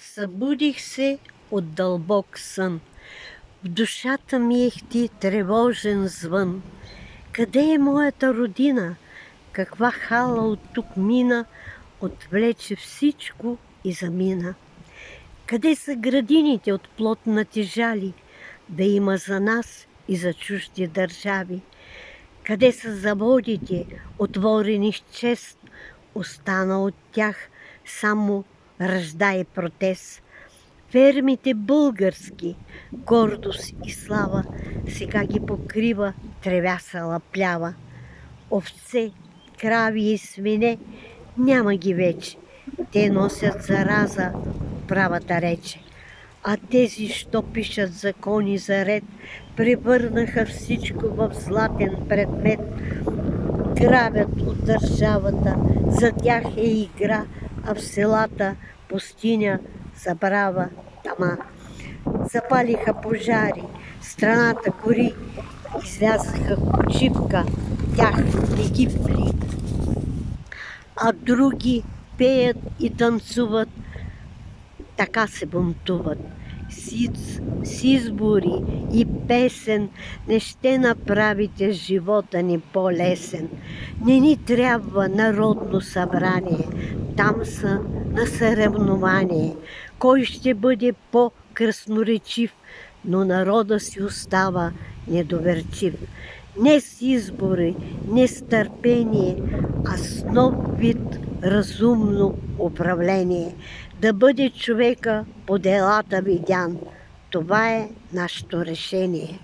Събудих се от дълбок сън. В душата ми ехти тревожен звън. Къде е моята родина? Каква хала от тук мина, отвлече всичко и замина? Къде са градините от плотнати жали, да има за нас и за чужди държави? Къде са заводите, отворени с чест, остана от тях само ръжда и протест? Фермите български, гордост и слава, сега ги покрива тревясала плява. Овце, крави и свине няма ги вече, те носят зараза в правата рече. А тези, що пишат закони за ред, превърнаха всичко в златен предмет. Грабят от държавата, за тях е игра, а в селата пустиня забрава тама. Запалиха пожари, страната гори, излязаха в почивка, тях не ги вли. А други пеят и танцуват, така се бунтуват. С избори и песен не ще направите живота ни по-лесен. Не ни трябва народно събрание, там са на съревнование. Кой ще бъде по-красноречив, но народа си остава недоверчив. Не с избори, не с търпение, а с нов вид разумно управление. Да бъде човека по делата видян. Това е нашето решение.